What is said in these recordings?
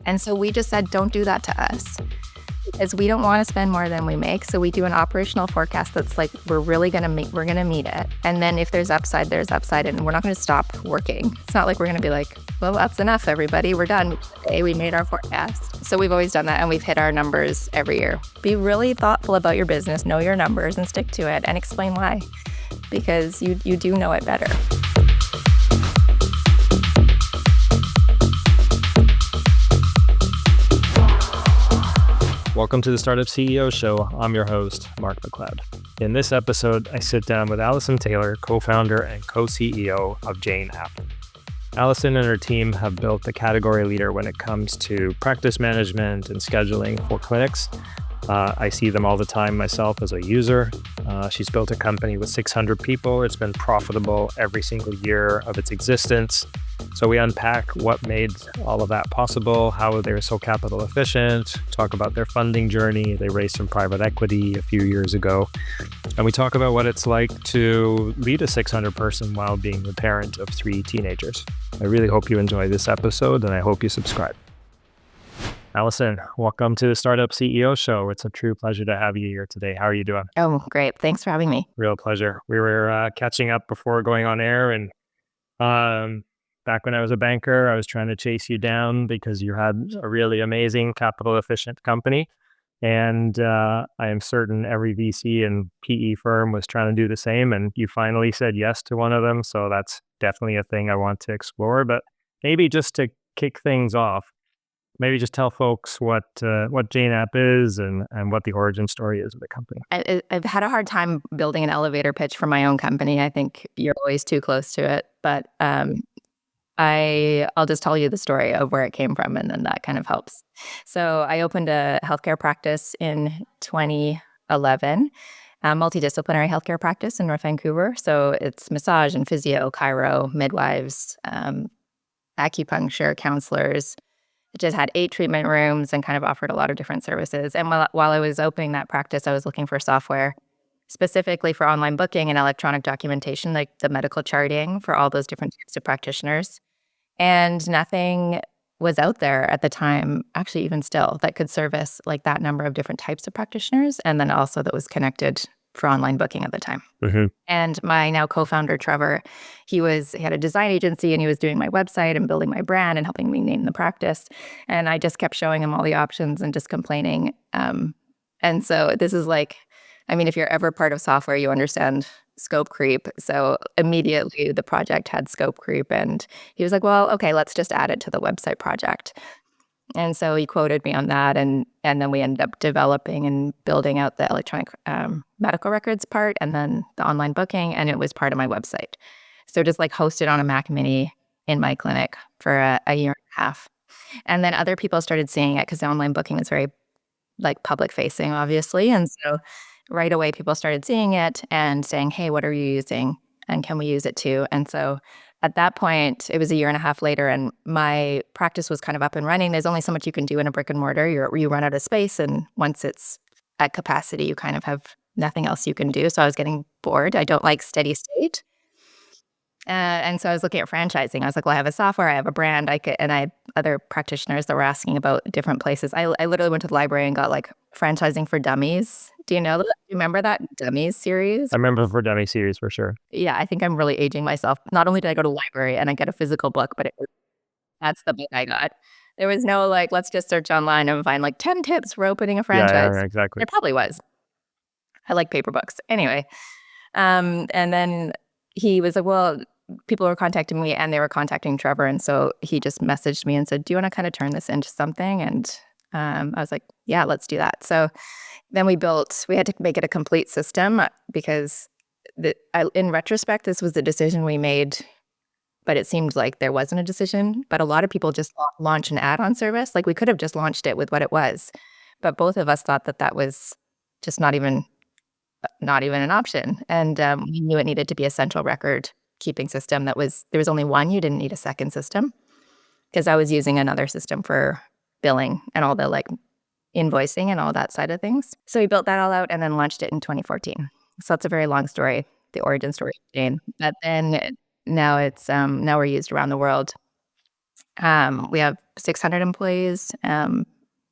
And so we just said, don't do that to us, because we don't want to spend more than we make. So we do an operational forecast that's like, we're going to meet it. And then if there's upside, there's upside, and we're not going to stop working. It's not like we're going to be like, well, that's enough, everybody. We're done. Today we made our forecast. So we've always done that, and we've hit our numbers every year. Be really thoughtful about your business, know your numbers and stick to it, and explain why, because you do know it better. Welcome to the Startup CEO Show. I'm your host, Mark MacLeod. In this episode, I sit down with Alison Taylor, co-founder and co-CEO of Jane App. Alison and her team have built the category leader when it comes to practice management and scheduling for clinics. I see them all the time myself as a user. She's built a company with 600 people. It's been profitable every single year of its existence. So we unpack what made all of that possible, how they were so capital efficient, talk about their funding journey. They raised some private equity a few years ago. And we talk about what it's like to lead a 600 person while being the parent of 3 teenagers. I really hope you enjoy this episode, and I hope you subscribe. Alison, welcome to the Startup CEO Show. It's a true pleasure to have you here today. How are you doing? Oh, great. Thanks for having me. Real pleasure. We were catching up before going on air, and back when I was a banker, I was trying to chase you down because you had a really amazing capital efficient company. And I am certain every VC and PE firm was trying to do the same, and you finally said yes to one of them. So that's definitely a thing I want to explore. But maybe just to kick things off, maybe just tell folks what Jane App is and what the origin story is of the company. I've had a hard time building an elevator pitch for my own company. I think you're always too close to it. But I'll just tell you the story of where it came from, and then that kind of helps. So I opened a healthcare practice in 2011, a multidisciplinary healthcare practice in North Vancouver. So it's massage and physio, chiro, midwives, acupuncture, counselors. It just had 8 treatment rooms and kind of offered a lot of different services. And while I was opening that practice, I was looking for software specifically for online booking and electronic documentation, like the medical charting for all those different types of practitioners. And nothing was out there at the time, actually even still, that could service like that number of different types of practitioners, and then also that was connected for online booking at the time. Mm-hmm. And my now co-founder, Trevor, he had a design agency, and he was doing my website and building my brand and helping me name the practice. And I just kept showing him all the options and just complaining. And so this is like, I mean, if you're ever part of software, you understand scope creep. So immediately the project had scope creep, and he was like, well, okay, let's just add it to the website project. And so he quoted me on that, and then we ended up developing and building out the electronic medical records part, and then the online booking, and it was part of my website. So just like hosted on a Mac Mini in my clinic for a year and a half. And then other people started seeing it because the online booking is very like public facing, obviously. And so right away people started seeing it and saying, hey, what are you using? And can we use it too? And so at that point, it was a year and a half later, and my practice was kind of up and running. There's only so much you can do in a brick and mortar. You run out of space, and once it's at capacity, you kind of have nothing else you can do. So I was getting bored. I don't like steady state. And so I was looking at franchising. I was like, well, I have a software, I have a brand, I had other practitioners that were asking about different places. I literally went to the library and got like Franchising for Dummies. Do you know that? Do you remember that Dummies series? I remember For Dummies series for sure. Yeah, I think I'm really aging myself. Not only did I go to the library and I get a physical book, but that's the book I got. There was no like, let's just search online and find like 10 tips for opening a franchise. Yeah, exactly. There probably was. I like paper books. Anyway, and then he was like, well, people were contacting me and they were contacting Trevor. And so he just messaged me and said, do you want to kind of turn this into something? And I was like, yeah, let's do that. So then we had to make it a complete system because in retrospect, this was the decision we made, but it seemed like there wasn't a decision. But a lot of people just launch an add-on service. Like we could have just launched it with what it was. But both of us thought that was just not even an option. And we knew it needed to be a central record keeping system there was only one. You didn't need a second system because I was using another system for billing and all the like invoicing and all that side of things. So we built that all out and then launched it in 2014. So that's a very long story, the origin story of Jane. But then now we're used around the world. We have 600 employees,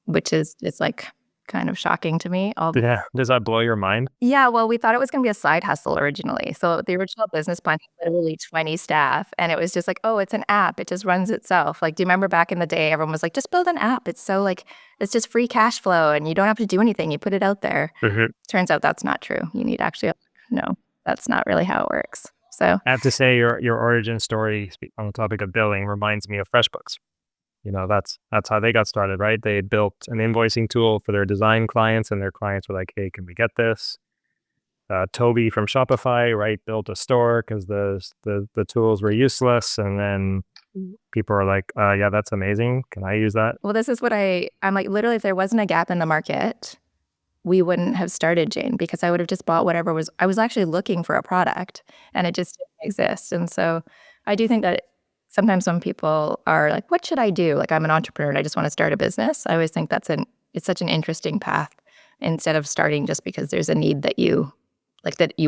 which is like kind of shocking to me. Yeah. Does that blow your mind? Yeah, well, we thought it was gonna be a side hustle originally. So the original business plan had literally 20 staff, and it was just like, "Oh, it's an app. It just runs itself." Like, do you remember back in the day, everyone was like, "Just build an app. It's so like it's just free cash flow, and you don't have to do anything. You put it out there." Mhm. Turns out that's not true. You need actually no, that's not really how it works. So I have to say your origin story on the topic of billing reminds me of FreshBooks. That's how they got started, right? They had built an invoicing tool for their design clients, and their clients were like, "Hey, can we get this?" Toby from Shopify, right, built a store because the tools were useless, and then people are like, "Yeah, that's amazing. Can I use that?" well, this is what I'm like, literally, if there wasn't a gap in the market, we wouldn't have started Jane because I would have just bought whatever was I was actually looking for a product and it just didn't exist. And so I do think that sometimes when people are like, what should I do? Like I'm an entrepreneur and I just want to start a business. I always think it's such an interesting path instead of starting just because there's a need that you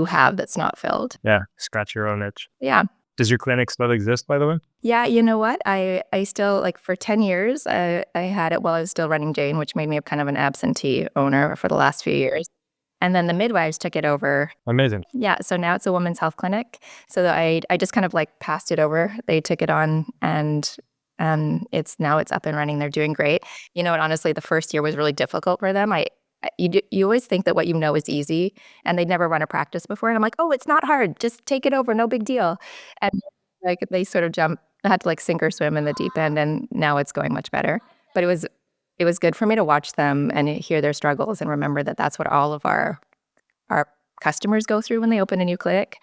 have that's not filled. Yeah, scratch your own itch. Yeah. Does your clinic still exist, by the way? Yeah, you know what? I still like for 10 years, I had it while I was still running Jane, which made me a kind of an absentee owner for the last few years. And then the midwives took it over. Amazing. Yeah, so now it's a women's health clinic. So that I just kind of like passed it over. They took it on and it's up and running. They're doing great. You know, and honestly, the first year was really difficult for them. You always think that what you know is easy, and they'd never run a practice before. And I'm like, oh, it's not hard. Just take it over. No big deal. And like they sort of had to like sink or swim in the deep end, and now it's going much better. But it was good for me to watch them and hear their struggles and remember that that's what all of our customers go through when they open a new clinic.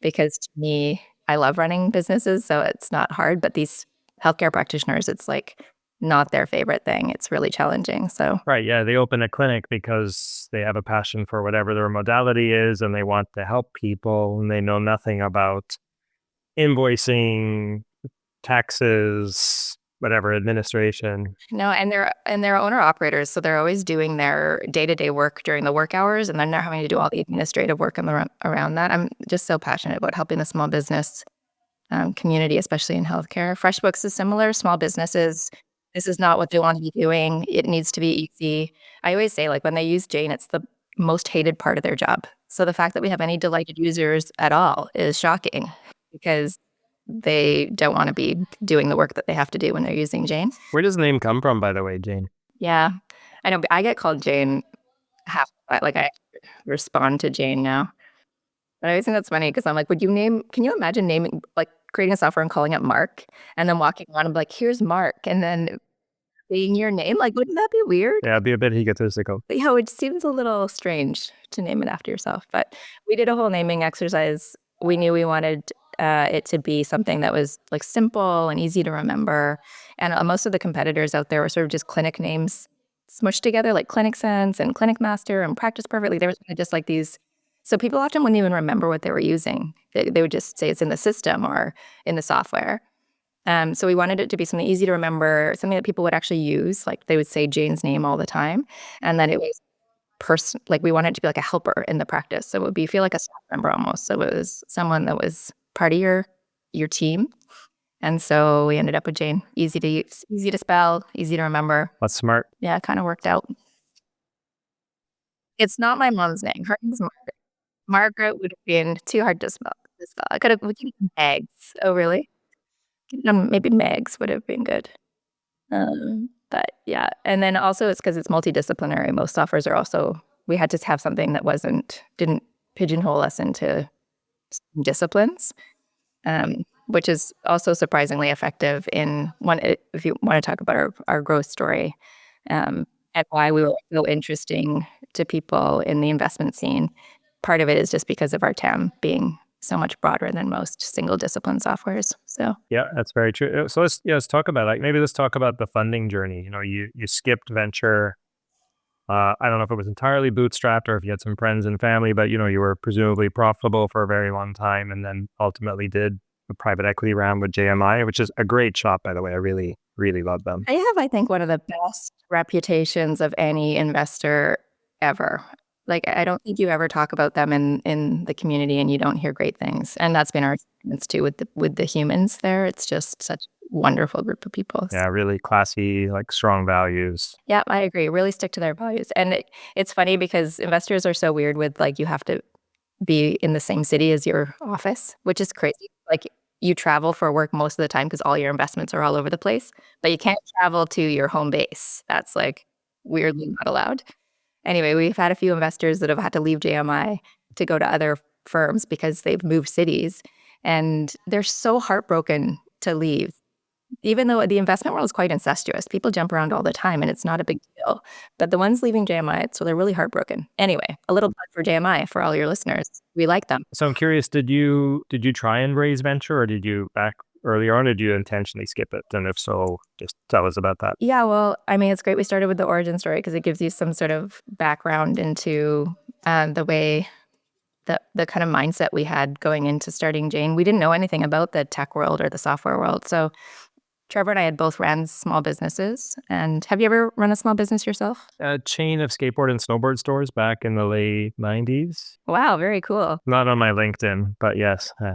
Because to me, I love running businesses, so it's not hard. But these healthcare practitioners, it's like not their favorite thing. It's really challenging. So Right. Yeah. They open a clinic because they have a passion for whatever their modality is, and they want to help people, and they know nothing about invoicing, taxes, whatever, administration. no, and they're owner operators, so they're always doing their day-to-day work during the work hours, and then they're having to do all the administrative work around that. I'm just so passionate about helping the small business community, especially in healthcare. FreshBooks is similar. Small businesses, this is not what they want to be doing. It needs to be easy. I always say, like when they use Jane, it's the most hated part of their job. So the fact that we have any delighted users at all is shocking because they don't want to be doing the work that they have to do when they're using Jane. Where does the name come from, by the way, Jane? Yeah, I know. But I get called Jane half. Like I respond to Jane now. But I always think that's funny because I'm like, can you imagine naming, like creating a software and calling it Mark and then walking around and be like, here's Mark. And then saying your name, like, wouldn't that be weird? Yeah, it'd be a bit egotistical. But, yeah, it seems a little strange to name it after yourself. But we did a whole naming exercise. We knew we wanted it to be something that was like simple and easy to remember. And most of the competitors out there were sort of just clinic names smushed together, like Clinic Sense and Clinic Master and Practice Perfectly. There was just like these. So people often wouldn't even remember what they were using. They would just say it's in the system or in the software. So we wanted it to be something easy to remember, something that people would actually use. Like they would say Jane's name all the time. And then it was like we wanted it to be like a helper in the practice. So it would feel like a staff member almost. So it was someone that was part of your team. And so we ended up with Jane. Easy to use, easy to spell, easy to remember. That's smart. Yeah, it kind of worked out. It's not my mom's name. Her name's Margaret. Margaret would have been too hard to spell. I could have Megs. Oh, really? Maybe Megs would have been good. But yeah, and then also it's because it's multidisciplinary. Most softwares are also, we had to have something that didn't pigeonhole us into disciplines, which is also surprisingly effective if you want to talk about our growth story, and why we were so interesting to people in the investment scene. Part of it is just because of our TAM being so much broader than most single discipline softwares. So Yeah, that's very true. So let's talk about let's talk about the funding journey. You skipped venture. I don't know if it was entirely bootstrapped or if you had some friends and family, but you were presumably profitable for a very long time, and then ultimately did a private equity round with JMI, which is a great shop, by the way. I really, really love them. I have, I think, one of the best reputations of any investor ever. Like, I don't think you ever talk about them in the community and you don't hear great things. And that's been our investments too with the humans there. It's just such a wonderful group of people. Yeah, really classy, like strong values. Yeah, I agree. Really stick to their values. And it's funny because investors are so weird with like you have to be in the same city as your office, which is crazy. Like you travel for work most of the time because all your investments are all over the place, but you can't travel to your home base. That's like weirdly not allowed. Anyway, we've had a few investors that have had to leave JMI to go to other firms because they've moved cities, and they're so heartbroken to leave. Even though the investment world is quite incestuous, people jump around all the time and it's not a big deal. But the ones leaving JMI, so they're really heartbroken. Anyway, a little plug for JMI for all your listeners. We like them. So I'm curious, did you try and raise venture, or did you back earlier on, or did you intentionally skip it? And if so, just tell us about that. Yeah, well, I mean, it's great we started with the origin story because it gives you some sort of background into the way the kind of mindset we had going into starting Jane. We didn't know anything about the tech world or the software world. So Trevor and I had both ran small businesses. And have you ever run a small business yourself? A chain of skateboard and snowboard stores back in the late 90s. Wow, very cool. Not on my LinkedIn, but yes, I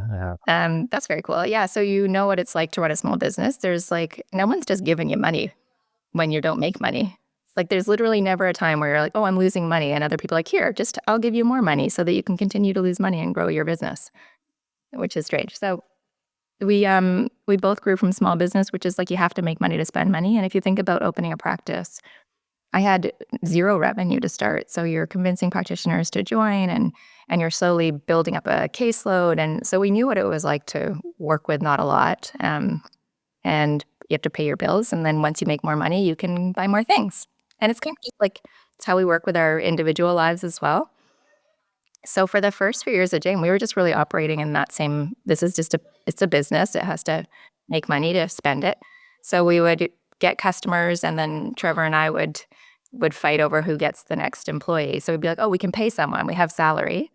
have. That's very cool. Yeah, so you know what it's like to run a small business. There's like no one's just giving you money when you don't make money. Like there's literally never a time where you're like, oh, I'm losing money, and other people are like, here, just I'll give you more money so that you can continue to lose money and grow your business, which is strange. So we both grew from small business, which is like you have to make money to spend money. And if you think about opening a practice, I had zero revenue to start. So you're convincing practitioners to join and you're slowly building up a caseload. And so we knew what it was like to work with not a lot. And you have to pay your bills. And then once you make more money, you can buy more things. And it's kind of just like it's how we work with our individual lives as well. So for the first few years of Jane, we were just really operating in that same, it's a business. It has to make money to spend it. So we would get customers, and then Trevor and I would fight over who gets the next employee. So we'd be like, oh, we can pay someone. We have salary.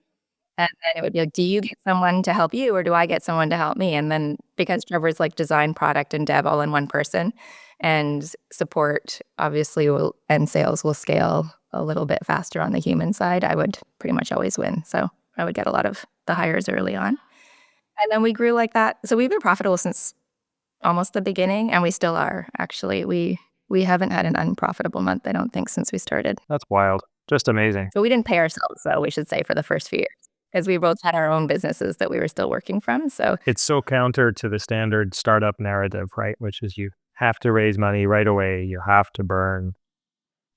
And then it would be like, do you get someone to help you or do I get someone to help me? And then because Trevor's like design, product, and dev all in one person, and support obviously and sales will scale a little bit faster on the human side, I would pretty much always win. So I would get a lot of the hires early on. And then we grew like that. So we've been profitable since almost the beginning, and we still are, actually. We haven't had an unprofitable month, I don't think, since we started. That's wild. Just amazing. But we didn't pay ourselves, though, we should say, for the first few years, because we both had our own businesses that we were still working from. So It's so counter to the standard startup narrative, right? Which is you have to raise money right away, you have to burn.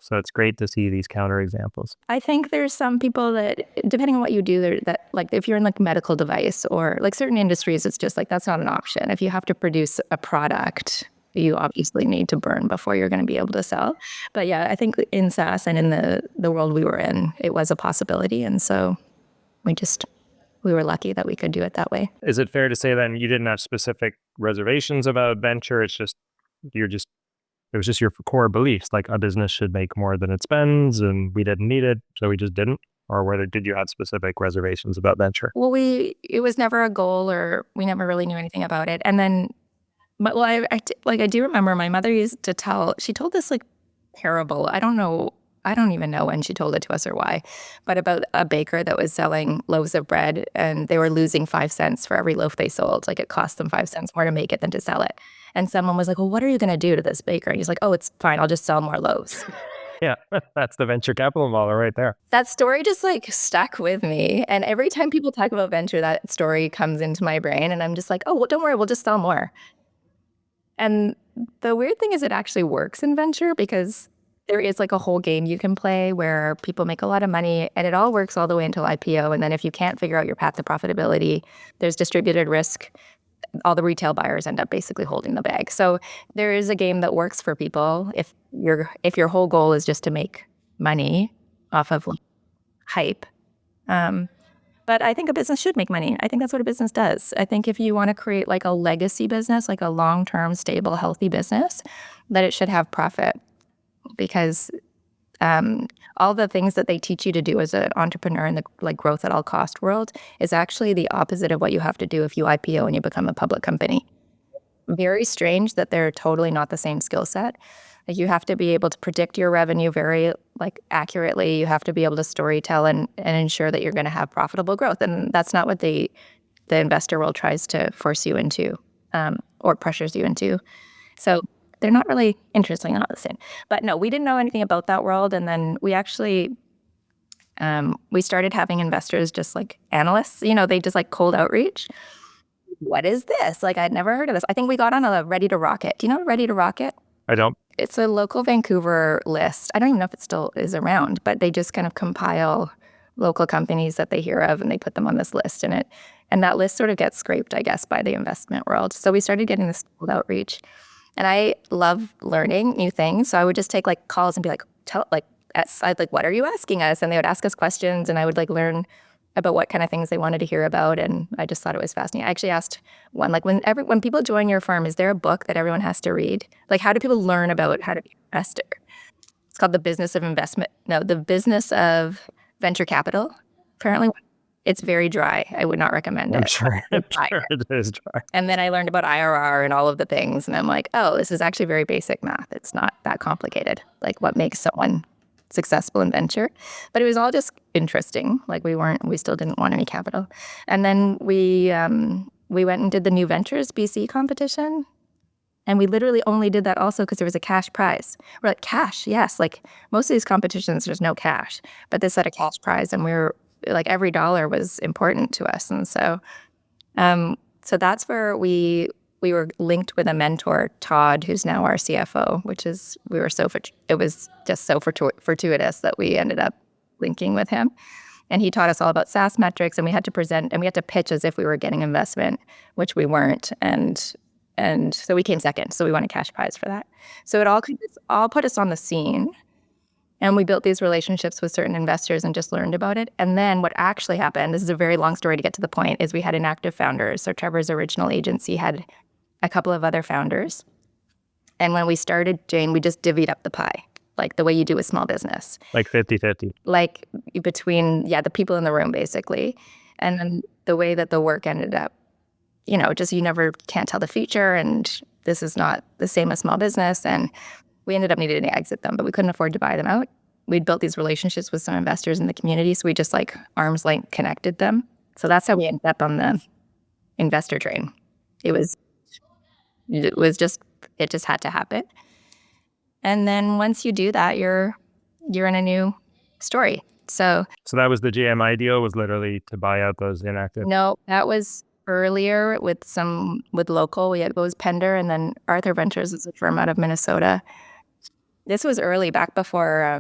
So it's great to see these counter examples. I think there's some people that, depending on what you do, that like if you're in like medical device or like certain industries, it's just like that's not an option. If you have to produce a product, you obviously need to burn before you're going to be able to sell. But yeah, I think in SaaS and in the world we were in, it was a possibility. And so we were lucky that we could do it that way. Is it fair to say then you didn't have specific reservations about venture? It was just your core beliefs, like a business should make more than it spends, and we didn't need it, so we just didn't? Or did you have specific reservations about venture? Well, it was never a goal, or we never really knew anything about it. And then, but well, I do remember my mother used to she told this like parable. I don't even know when she told it to us or why, but about a baker that was selling loaves of bread, and they were losing 5 cents for every loaf they sold. Like it cost them 5 cents more to make it than to sell it. And someone was like, well, what are you going to do to this baker? And he's like, oh, it's fine. I'll just sell more loaves. Yeah, that's the venture capital model right there. That story just like stuck with me. And every time people talk about venture, that story comes into my brain. And I'm just like, oh, well, don't worry. We'll just sell more. And the weird thing is it actually works in venture because there is like a whole game you can play where people make a lot of money, and it all works all the way until IPO. And then if you can't figure out your path to profitability, there's distributed risk. All the retail buyers end up basically holding the bag. So there is a game that works for people if your whole goal is just to make money off of hype. But I think a business should make money. I think that's what a business does. I think if you want to create like a legacy business, like a long-term, stable, healthy business, that it should have profit, because all the things that they teach you to do as an entrepreneur in the like growth at all cost world is actually the opposite of what you have to do if you IPO and you become a public company. Very strange that they're totally not the same skill set. Like you have to be able to predict your revenue very like accurately. You have to be able to storytell and ensure that you're going to have profitable growth. And that's not what they the investor world tries to force you into or pressures you into. So they're not really interesting, Alison. But no, we didn't know anything about that world. And then we actually, we started having investors just like analysts, they just like cold outreach. What is this? Like, I'd never heard of this. I think we got on a Ready to Rocket. Do you know Ready to Rocket? I don't. It's a local Vancouver list. I don't even know if it still is around, but they just kind of compile local companies that they hear of and they put them on this list. And that list sort of gets scraped, I guess, by the investment world. So we started getting this cold outreach. And I love learning new things. So I would just take like calls and be like, I'd like, what are you asking us? And they would ask us questions and I would like learn about what kind of things they wanted to hear about. And I just thought it was fascinating. I actually asked one, like when people join your firm, is there a book that everyone has to read? Like, how do people learn about how to be an investor? It's called The Business of Investment. No, The Business of Venture Capital. Apparently, it's very dry. I would not recommend it. I'm sure it is dry. And then I learned about IRR and all of the things. And I'm like, oh, this is actually very basic math. It's not that complicated. Like what makes someone successful in venture. But it was all just interesting. Like we still didn't want any capital. And then we went and did the New Ventures BC competition. And we literally only did that also because there was a cash prize. We're like, cash, yes. Like most of these competitions, there's no cash. But this had a cash prize and we were like every dollar was important to us. And so that's where we were linked with a mentor, Todd, who's now our CFO, it was just so fortuitous that we ended up linking with him. And he taught us all about SaaS metrics, and we had to present and we had to pitch as if we were getting investment, which we weren't. And so we came second. So we won a cash prize for that. So it all put us on the scene. And we built these relationships with certain investors and just learned about it. And then what actually happened, this is a very long story to get to the point, is we had inactive founders. So Trevor's original agency had a couple of other founders. And when we started, Jane, we just divvied up the pie, like the way you do with small business. Like 50-50. Like between, the people in the room, basically. And then the way that the work ended up, just you never can't tell the future. And this is not the same as small business. And we ended up needing to exit them, but we couldn't afford to buy them out. We'd built these relationships with some investors in the community, so we just like arm's length connected them. So that's how we ended up on the investor train. It just had to happen. And then once you do that, you're in a new story. So that was the GMI deal, was literally to buy out those inactive? No, that was earlier with local. It was Pender, and then Arthur Ventures is a firm out of Minnesota. This was early, back before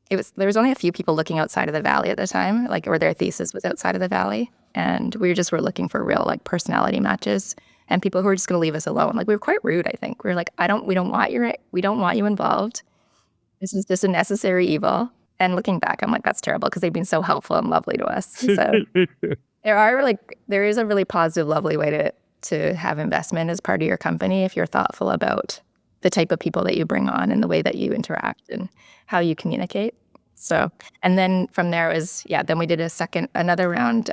there was only a few people looking outside of the valley at the time, or their thesis was outside of the valley. And we were looking for real personality matches and people who were just going to leave us alone. We were quite rude, I think. We were like, we don't want you involved. This is just a necessary evil. And looking back, I'm like, that's terrible because they've been so helpful and lovely to us. So there is a really positive, lovely way to have investment as part of your company if you're thoughtful about the type of people that you bring on and the way that you interact and how you communicate. So, and then from there then we did another round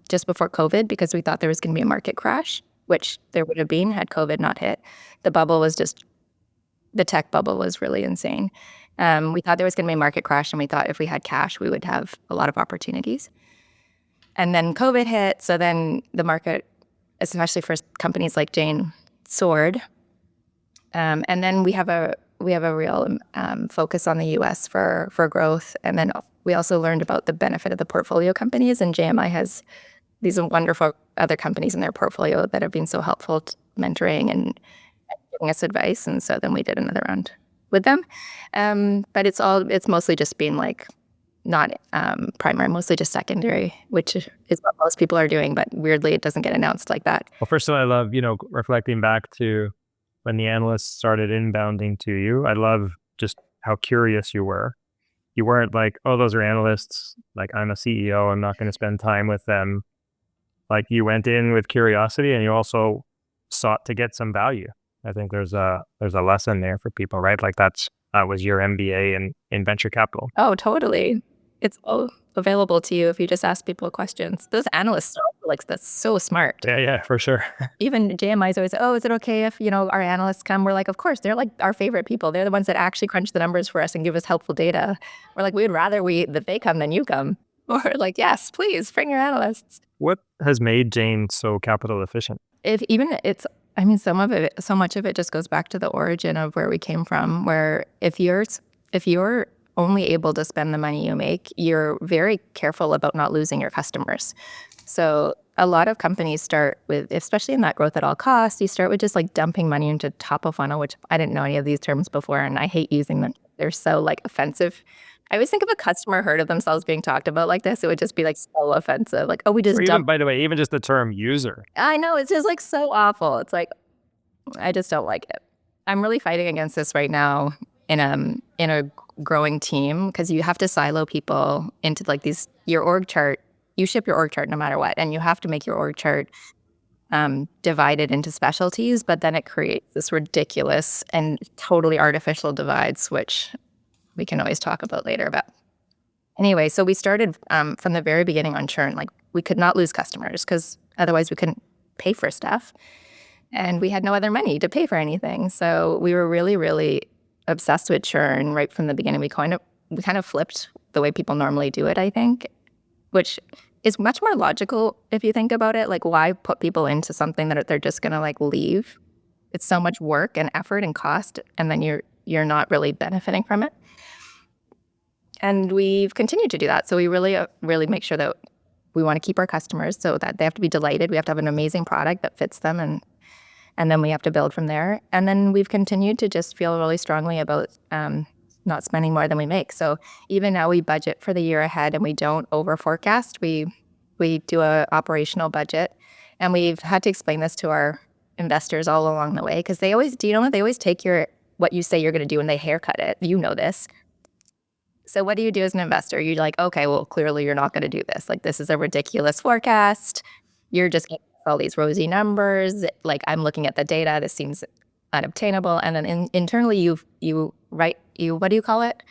just before COVID because we thought there was going to be a market crash, which there would have been had COVID not hit. The tech bubble was really insane. We thought there was going to be a market crash, and we thought if we had cash, we would have a lot of opportunities. And then COVID hit, so then the market, especially for companies like Jane, soared. And then we have a real focus on the U.S. for growth. And then we also learned about the benefit of the portfolio companies. And JMI has these wonderful other companies in their portfolio that have been so helpful mentoring and giving us advice. And so then we did another round with them. But it's mostly just been not primary, mostly just secondary, which is what most people are doing. But weirdly, it doesn't get announced like that. Well, first of all, I love, reflecting back to when the analysts started inbounding to you. I love just how curious you were. You weren't like, oh, those are analysts. I'm a CEO. I'm not going to spend time with them. You went in with curiosity, and you also sought to get some value. I think there's a lesson there for people, right? That was your MBA in venture capital. Oh, totally. It's all available to you if you just ask people questions. Those analysts are that's so smart. Yeah, for sure. Even JMI's always, oh, is it okay if, our analysts come? We're like, of course, they're our favorite people. They're the ones that actually crunch the numbers for us and give us helpful data. We're we would rather that they come than you come. Or like, yes, please bring your analysts. What has made Jane so capital efficient? If even it's, I mean, so much of it just goes back to the origin of where we came from, where if you're only able to spend the money you make, you're very careful about not losing your customers. So a lot of companies start with, especially in that growth at all costs, you start with just like dumping money into top of funnel, which I didn't know any of these terms before, and I hate using them. They're so like offensive. I always think if a customer heard of themselves being talked about like this, it would just be like so offensive. Like, oh, we Or just even, dump. by the way, even just the term user. I know, it's just like so awful. It's like, I just don't like it. I'm really fighting against this right now in a growing team, because you have to silo people into like these, your org chart. You ship your org chart no matter what, and you have to make your org chart divided into specialties, but then it creates this ridiculous and totally artificial divides, which we can always talk about later. But anyway, so we started from the very beginning on churn. Like, we could not lose customers because otherwise we couldn't pay for stuff. And we had no other money to pay for anything. So we were really, really obsessed with churn right from the beginning. We kind of flipped the way people normally do it, I think, which is much more logical if you think about it. Like, why put people into something that they're just going to like leave? It's so much work and effort and cost, and then you're not really benefiting from it. And we've continued to do that. So we really make sure that we want to keep our customers, so that they have to be delighted. We have to have an amazing product that fits them, and then we have to build from there. And then we've continued to just feel really strongly about not spending more than we make. So even now we budget for the year ahead, and we don't over forecast. We do a operational budget, and we've had to explain this to our investors all along the way, because they always, do you know what? They always take what you say you're going to do and they haircut it. You know this. So what do you do as an investor? You're like, okay, well, clearly you're not going to do this. Like, this is a ridiculous forecast. You're just getting all these rosy numbers. Like, I'm looking at the data. This seems unobtainable. And then internally, you what do you call it?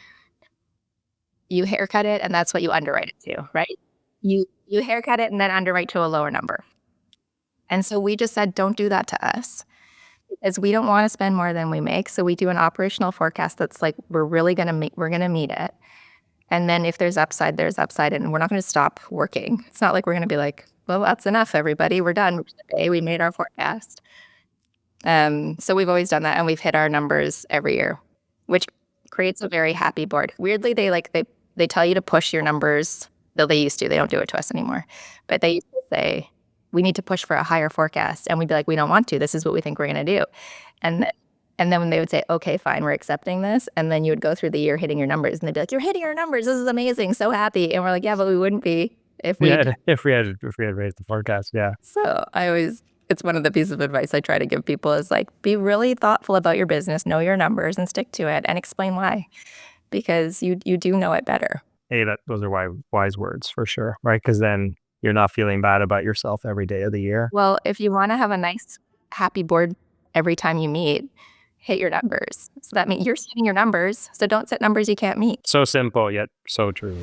You haircut it, and that's what you underwrite it to, right? You haircut it and then underwrite to a lower number. And so we just said, don't do that to us, because we don't want to spend more than we make. So we do an operational forecast that's like, we're going to meet it. And then if there's upside, there's upside, and we're not going to stop working. It's not like we're going to be like, well, that's enough, everybody. We're done for the day. We made our forecast. So we've always done that, and we've hit our numbers every year, which creates a very happy board. Weirdly, they tell you to push your numbers, though they used to. They don't do it to us anymore. But they used to say, we need to push for a higher forecast. And we'd be like, we don't want to. This is what we think we're going to do. And then when they would say, okay, fine, we're accepting this. And then you would go through the year hitting your numbers, and they'd be like, you're hitting your numbers. This is amazing. So happy. And we're like, yeah, but we wouldn't be if we had raised the forecast. Yeah. So it's one of the pieces of advice I try to give people is like, be really thoughtful about your business, know your numbers, and stick to it, and explain why, because you do know it better. Hey, those are wise words for sure, right? Because then you're not feeling bad about yourself every day of the year. Well, if you want to have a nice, happy board every time you meet, hit your numbers. So that means you're setting your numbers. So don't set numbers you can't meet. So simple, yet so true,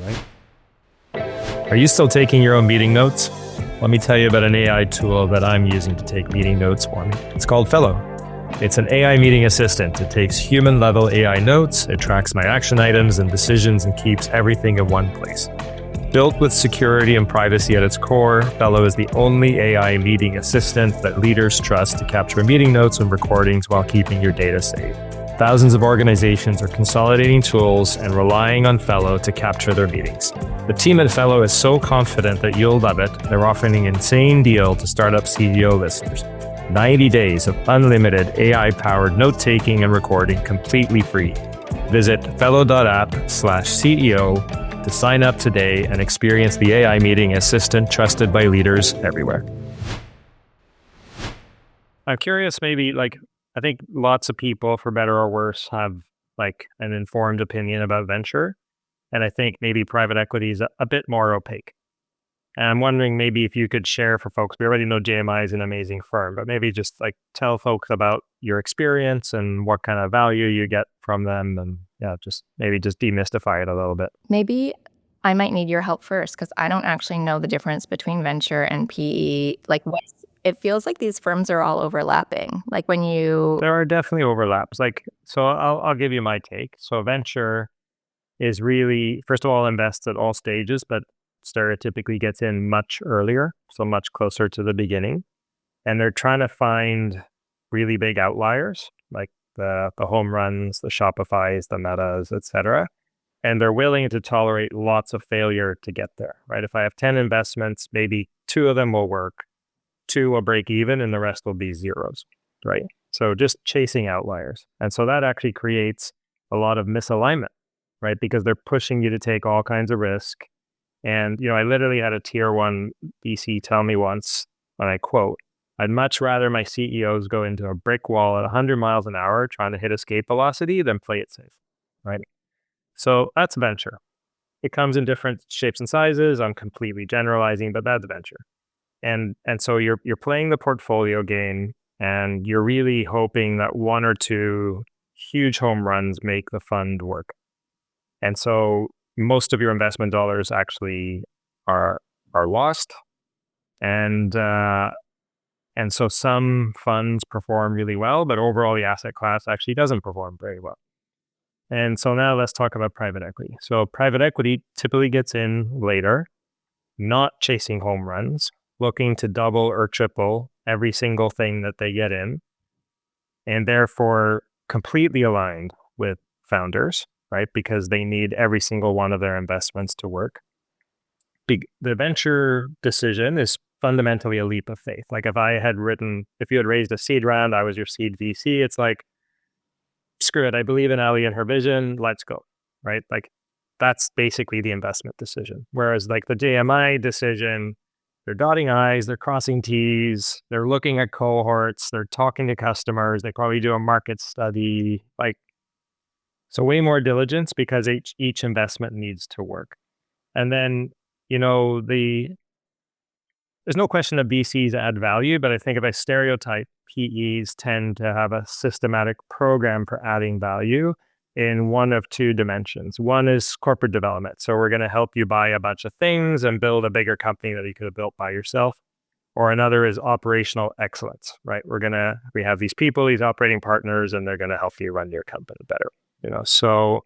right? Are you still taking your own meeting notes? Let me tell you about an AI tool that I'm using to take meeting notes for me. It's called Fellow. It's an AI meeting assistant. It takes human-level AI notes, it tracks my action items and decisions, and keeps everything in one place. Built with security and privacy at its core, Fellow is the only AI meeting assistant that leaders trust to capture meeting notes and recordings while keeping your data safe. Thousands of organizations are consolidating tools and relying on Fellow to capture their meetings. The team at Fellow is so confident that you'll love it, they're offering an insane deal to startup CEO listeners. 90 days of unlimited AI-powered note-taking and recording completely free. Visit fellow.app/CEO to sign up today and experience the AI meeting assistant trusted by leaders everywhere. I'm curious, maybe I think lots of people, for better or worse, have an informed opinion about venture. And I think maybe private equity is a bit more opaque. And I'm wondering maybe if you could share for folks, we already know JMI is an amazing firm, but maybe just tell folks about your experience and what kind of value you get from them. And just demystify it a little bit. Maybe I might need your help first, because I don't actually know the difference between venture and PE. It feels like these firms are all overlapping. There are definitely overlaps. So I'll give you my take. So venture is really, first of all, invests at all stages, but stereotypically gets in much earlier, so much closer to the beginning. And they're trying to find really big outliers, like the home runs, the Shopifys, the Metas, etc. And they're willing to tolerate lots of failure to get there, right? If I have 10 investments, maybe 2 of them will work, 2 will break even, and the rest will be zeros, right? So just chasing outliers. And so that actually creates a lot of misalignment, right? Because they're pushing you to take all kinds of risk. And, I literally had a tier 1 VC tell me once, and I quote, "I'd much rather my CEOs go into a brick wall at 100 miles an hour trying to hit escape velocity than play it safe," right? So that's venture. It comes in different shapes and sizes. I'm completely generalizing, but that's venture. And so you're playing the portfolio game, and you're really hoping that 1 or 2 huge home runs make the fund work. And so most of your investment dollars actually are lost. And so some funds perform really well, but overall the asset class actually doesn't perform very well. And so now let's talk about private equity. So private equity typically gets in later, not chasing home runs, looking to double or triple every single thing that they get in, and therefore completely aligned with founders, right? Because they need every single one of their investments to work. The venture decision is fundamentally a leap of faith. Like if you had raised a seed round, I was your seed VC, it's like, screw it, I believe in Ali and her vision, let's go, right? Like that's basically the investment decision. Whereas like the JMI decision, they're dotting I's, they're crossing T's, they're looking at cohorts, they're talking to customers, they probably do a market study, so way more diligence because each investment needs to work. And then, there's no question that VCs add value, but I think if I stereotype, PEs tend to have a systematic program for adding value in one of 2 dimensions. One is corporate development. So we're going to help you buy a bunch of things and build a bigger company that you could have built by yourself. Or another is operational excellence, right? We have these people, these operating partners, and they're going to help you run your company better, So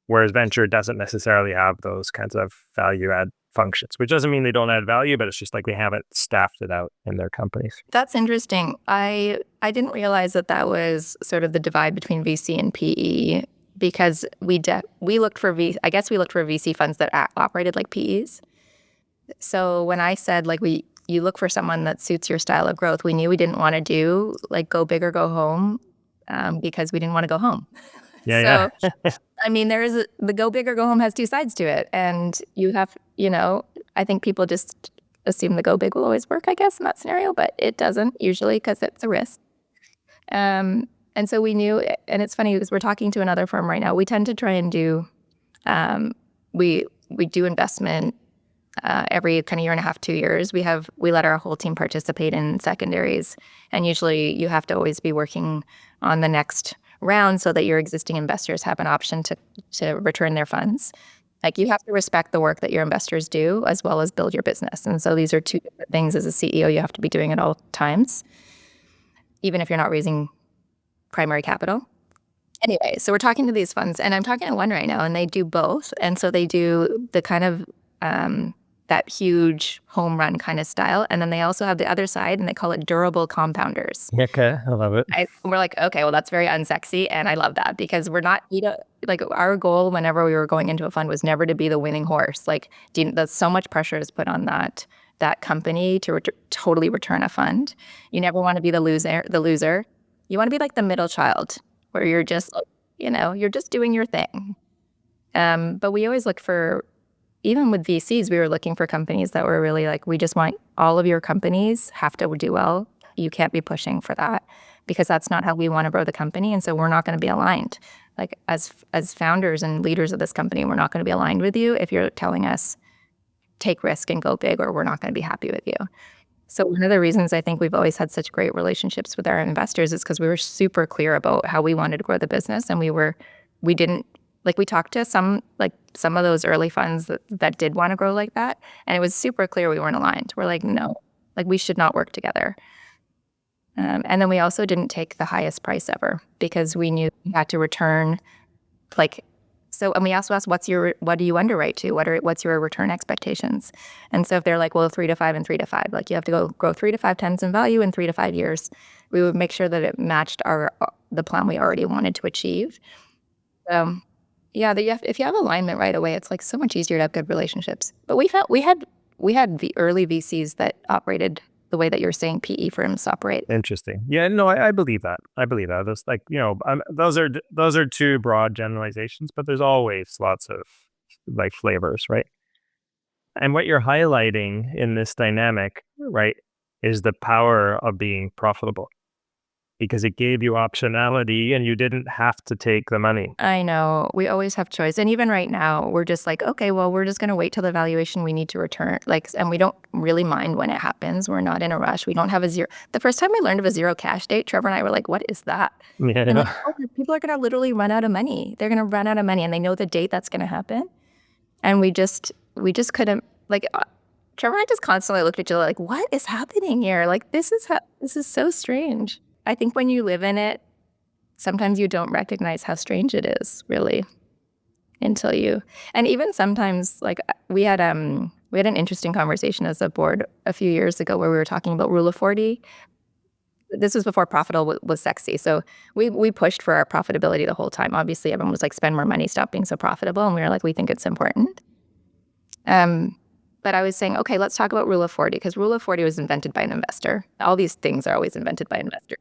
whereas venture doesn't necessarily have those kinds of value add functions, which doesn't mean they don't add value, but it's just like they haven't staffed it out in their companies. That's interesting. I didn't realize that was sort of the divide between VC and PE, because we looked for VC funds that operated like PEs. So when I said you look for someone that suits your style of growth, we knew we didn't want to do like go big or go home, because we didn't want to go home. Yeah. I mean, the go big or go home has 2 sides to it. And you have, I think people just assume the go big will always work, I guess, in that scenario, but it doesn't usually because it's a risk. And so we knew, and it's funny because we're talking to another firm right now. We tend to try and do, we do investment every kind of year and a half, 2 years. We let our whole team participate in secondaries. And usually you have to always be working on the next round so that your existing investors have an option to return their funds. Like you have to respect the work that your investors do as well as build your business. And so these are 2 different things. As a CEO, you have to be doing at all times, even if you're not raising primary capital. Anyway, so we're talking to these funds, and I'm talking to one right now, and they do both. And so they do the kind of that huge home run kind of style. And then they also have the other side, and they call it durable compounders. Okay, I love it. We're like, okay, well, that's very unsexy. And I love that because our goal whenever we were going into a fund was never to be the winning horse. Like there's so much pressure is put on that company to totally return a fund. You never want to be the loser. You want to be like the middle child where you're just, you're just doing your thing. But we always look for, even with VCs, we were looking for companies that were really like, we just want all of your companies have to do well. You can't be pushing for that because that's not how we want to grow the company. And so we're not going to be aligned. Like as founders and leaders of this company, we're not going to be aligned with you if you're telling us take risk and go big, or we're not going to be happy with you. So one of the reasons I think we've always had such great relationships with our investors is because we were super clear about how we wanted to grow the business. And we talked to some of those early funds that did want to grow like that. And it was super clear we weren't aligned. We're like, no, like we should not work together. And then we also didn't take the highest price ever because we knew we had to return like So, and we also ask, what do you underwrite to? What's your return expectations? And so if they're like, well, 3 to 5 and 3 to 5, like you have to grow 3 to 5 times in value in 3 to 5 years, we would make sure that it matched the plan we already wanted to achieve. Yeah, if you have alignment right away, it's like so much easier to have good relationships. But we had the early VCs that operated the way that you're saying PE firms operate. Interesting. Yeah, no, I believe that. I believe that. Those, like, those are two broad generalizations, but there's always lots of like flavors, right? And what you're highlighting in this dynamic, right, is the power of being profitable, because it gave you optionality and you didn't have to take the money. I know. We always have choice. And even right now, we're just like, okay, well, we're just going to wait till the valuation we need to return. Like, and we don't really mind when it happens. We're not in a rush. We don't have a zero. The first time we learned of a zero cash date, Trevor and I were like, what is that? And like, Yeah. oh, people are going to literally run out of money. They're going to run out of money and they know the date that's going to happen. And we just couldn't, like, Trevor and I just constantly looked at each other like, what is happening here? Like, this is so strange. I think when you live in it, sometimes you don't recognize how strange it is, really, until you. And even sometimes, like we had an interesting conversation as a board a few years ago where we were talking about Rule of 40. This was before profitable was sexy, so we pushed for our profitability the whole time. Obviously, everyone was like, spend more money, stop being so profitable, and we were like, we think it's important. But I was saying, okay, let's talk about Rule of 40, because Rule of 40 was invented by an investor. All these things are always invented by investors.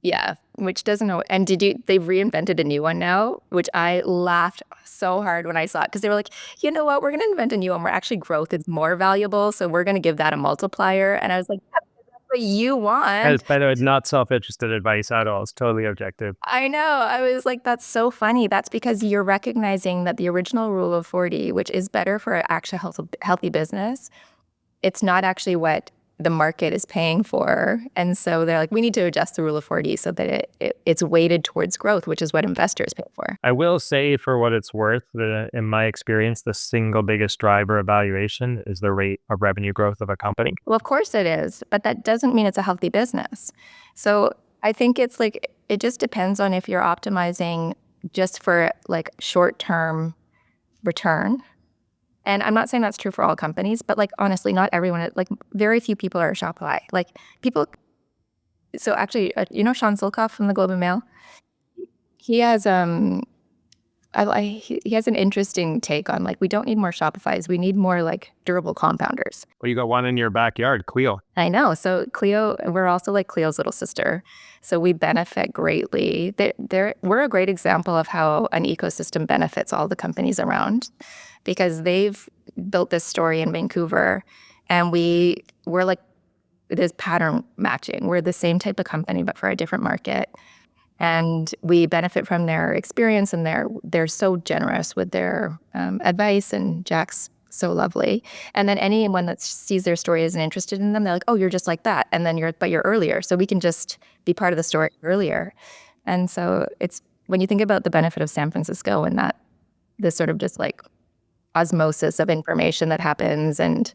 Yeah, which doesn't know. And they've reinvented a new one now, which I laughed so hard when I saw it, because they were like, you know what, we're going to invent a new one where actually growth is more valuable. So we're going to give that a multiplier. And I was like, that's what you want. By the way, not self-interested advice at all. It's totally objective. I know. I was like, that's so funny. That's because you're recognizing that the original Rule of 40, which is better for actual healthy business, it's not actually what the market is paying for. And so they're like, we need to adjust the Rule of 40 so that it's weighted towards growth, which is what investors pay for. I will say, for what it's worth, in my experience, the single biggest driver of valuation is the rate of revenue growth of a company. Well, of course it is, but that doesn't mean it's a healthy business. So I think it's like, it just depends on if you're optimizing just for like short-term return. And I'm not saying that's true for all companies, but like, honestly, not everyone, like very few people are at Shopify. Like people, so actually, you know Sean Silkoff from the Globe and Mail? He has he has an interesting take on, like, we don't need more Shopifys. We need more like durable compounders. Well, you got one in your backyard, Cleo. I know. So Cleo, we're also like Cleo's little sister. So we benefit greatly. We're a great example of how an ecosystem benefits all the companies around, because they've built this story in Vancouver, and we're like this pattern matching. We're the same type of company, but for a different market. And we benefit from their experience, and they're so generous with their advice, and Jack's so lovely. And then anyone that sees their story isn't interested in them, they're like, oh, you're just like that. And then you're earlier. So we can just be part of the story earlier. And so it's, when you think about the benefit of San Francisco and that, this sort of just like osmosis of information that happens, and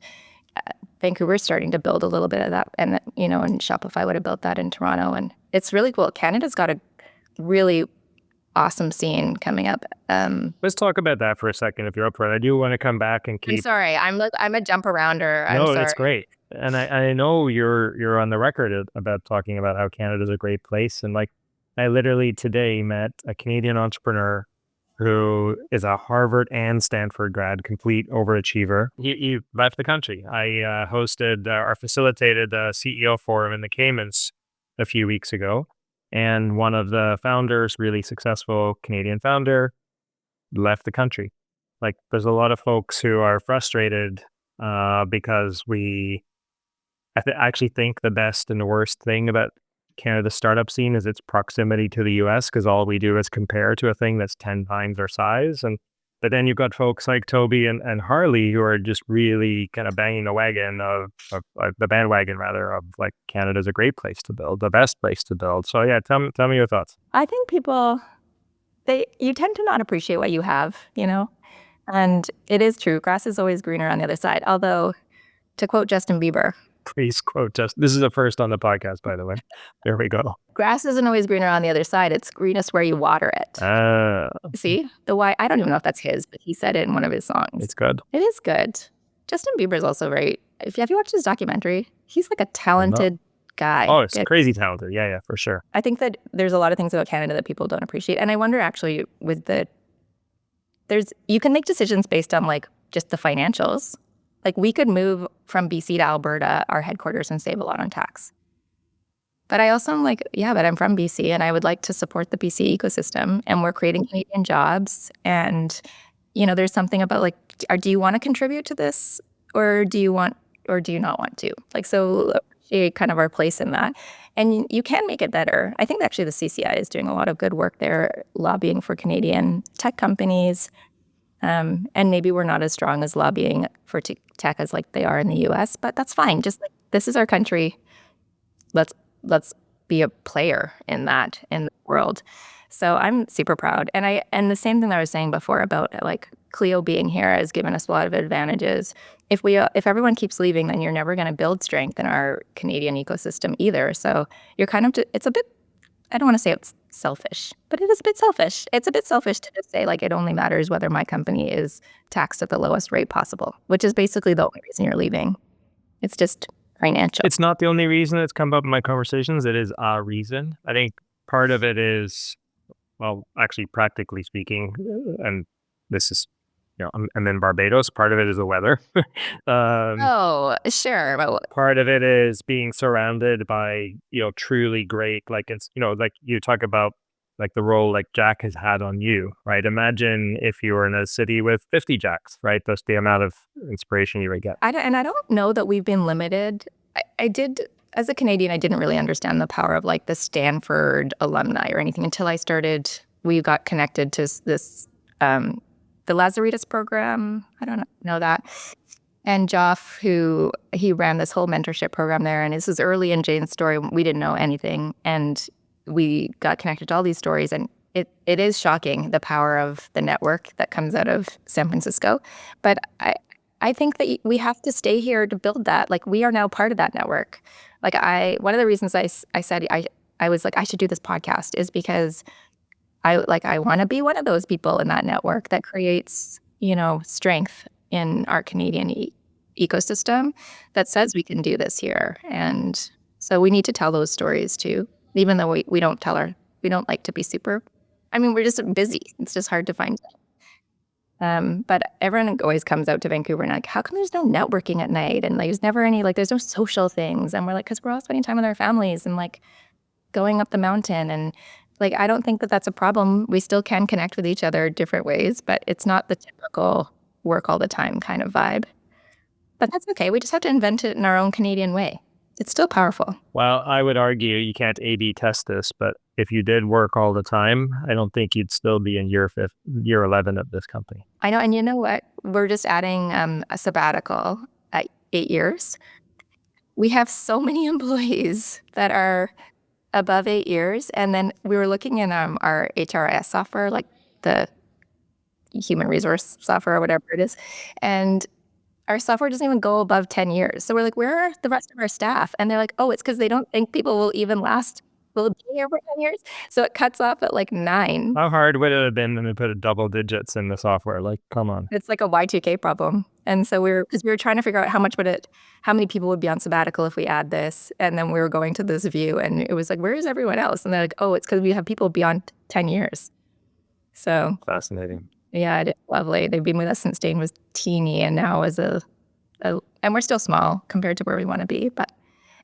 Vancouver's starting to build a little bit of that. And, and Shopify would have built that in Toronto. And it's really cool. Canada's got a really awesome scene coming up. Let's talk about that for a second, if you're up for it. I do want to come back and keep. I'm sorry, I'm a jump arounder. I'm no, sorry. It's great, and I know you're on the record about talking about how Canada's a great place, and like I literally today met a Canadian entrepreneur who is a Harvard and Stanford grad, complete overachiever. He left the country. I hosted or facilitated a CEO forum in the Caymans a few weeks ago. And one of the founders, really successful Canadian founder, left the country. Like, there's a lot of folks who are frustrated because I actually think the best and the worst thing about Canada's startup scene is its proximity to the US, because all we do is compare to a thing that's 10 times our size. But then you've got folks like Toby and Harley who are just really kind of banging the wagon of the bandwagon, rather, of like, Canada's a great place to build, the best place to build. So yeah, tell me your thoughts. I think people, you tend to not appreciate what you have, and it is true. Grass is always greener on the other side. Although, to quote Justin Bieber, Please quote us. This is the first on the podcast, by the way. There we go. Grass isn't always greener on the other side. It's greenest where you water it. See? The why, I don't even know if that's his, but he said it in one of his songs. It's good. It is good. Justin Bieber's also very, have you watched his documentary? He's like a talented guy. Oh, it's crazy talented. Yeah, for sure. I think that there's a lot of things about Canada that people don't appreciate. And I wonder actually you can make decisions based on like just the financials. Like we could move from BC to Alberta, our headquarters, and save a lot on tax. But I also am like, yeah, but I'm from BC and I would like to support the BC ecosystem, and we're creating Canadian jobs. And, there's something about like, do you want to contribute to this or do you not want to? Like, so appreciate kind of our place in that. And you can make it better. I think actually the CCI is doing a lot of good work there, lobbying for Canadian tech companies. And maybe we're not as strong as lobbying for tech as like they are in the US, but that's fine. Just like, this is our country. Let's be a player in the world. So I'm super proud. And the same thing that I was saying before about like Clio being here has given us a lot of advantages. If everyone keeps leaving, then you're never going to build strength in our Canadian ecosystem either. So you're kind of, it's a bit, I don't want to say it's selfish, but it is a bit selfish. It's a bit selfish to just say like, it only matters whether my company is taxed at the lowest rate possible, which is basically the only reason you're leaving. It's just financial. It's not the only reason it's come up in my conversations. It is a reason. I think part of it is, well, actually, practically speaking, and this is, I'm in Barbados. Part of it is the weather. Oh, sure. Part of it is being surrounded by, truly great, like it's, like you talk about, like the role like Jack has had on you, right? Imagine if you were in a city with 50 Jacks, right? That's the amount of inspiration you would get. I don't know that we've been limited. I did, as a Canadian, I didn't really understand the power of like the Stanford alumni or anything until we got connected to this, the Lazaritas program. I don't know that. And Joff, he ran this whole mentorship program there. And this is early in Jane's story. We didn't know anything. And we got connected to all these stories. And it is shocking, the power of the network that comes out of San Francisco. But I think that we have to stay here to build that. Like, we are now part of that network. Like, one of the reasons I said I was like, I should do this podcast is because I want to be one of those people in that network that creates, strength in our Canadian ecosystem that says we can do this here. And so we need to tell those stories too, even though we don't like to be super, we're just busy. It's just hard to find time. But everyone always comes out to Vancouver and like, how come there's no networking at night? And there's never any, there's no social things. And we're like, because we're all spending time with our families and like going up the mountain. And like, I don't think that that's a problem. We still can connect with each other different ways, but it's not the typical work all the time kind of vibe. But that's okay. We just have to invent it in our own Canadian way. It's still powerful. Well, I would argue you can't A/B test this, but if you did work all the time, I don't think you'd still be in year 11 of this company. I know. And you know what? We're just adding a sabbatical at 8 years. We have so many employees that are above 8 years. And then we were looking in our HRIS software, like the human resource software or whatever it is. And our software doesn't even go above 10 years. So we're like, where are the rest of our staff? And they're like, oh, it's because they don't think people will be here for 10 years. So it cuts off at like 9. How hard would it have been to put a double digits in the software? Like, come on. It's like a Y2K problem. And so we were trying to figure out how many people would be on sabbatical if we add this. And then we were going to this view and it was like, where is everyone else? And they're like, oh, it's because we have people beyond 10 years. So fascinating. Yeah, it's lovely. They've been with us since Dane was teeny and now and we're still small compared to where we want to be.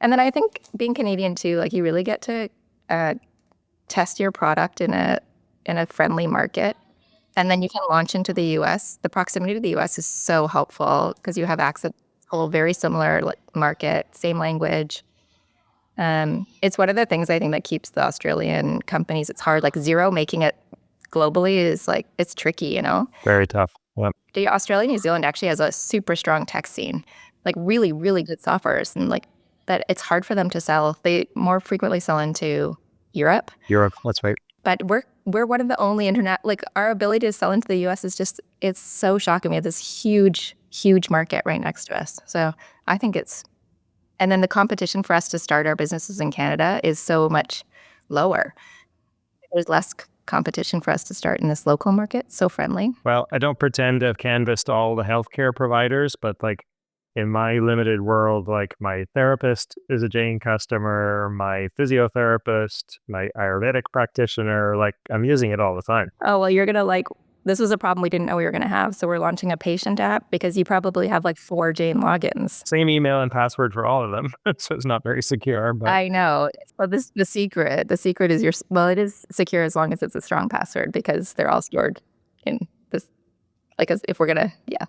And then I think being Canadian too, like you really get to test your product in a friendly market. And then you can launch into the US. The proximity to the US is so helpful because you have access to a whole very similar market, same language. It's one of the things I think that keeps the Australian companies, it's hard, like Xero making it globally is like, it's tricky, Very tough. Yep. The Australia, New Zealand actually has a super strong tech scene, like really, really good softwares, and like that it's hard for them to sell. They more frequently sell into Europe. That's right. But we're one of the only our ability to sell into the US is just, it's so shocking. We have this huge, huge market right next to us. So I think it's And then the competition for us to start our businesses in Canada is so much lower. There's less competition for us to start in this local market, so friendly. Well, I don't pretend to have canvassed all the healthcare providers, but like in my limited world, like my therapist is a Jane customer, my physiotherapist, my Ayurvedic practitioner, like I'm using it all the time. Oh, well, you're going to like, this was a problem we didn't know we were going to have. So we're launching a patient app because you probably have like 4 Jane logins. Same email and password for all of them. So it's not very secure, but I know. But the secret is well, it is secure as long as it's a strong password because they're all stored in this, like if we're going to, yeah,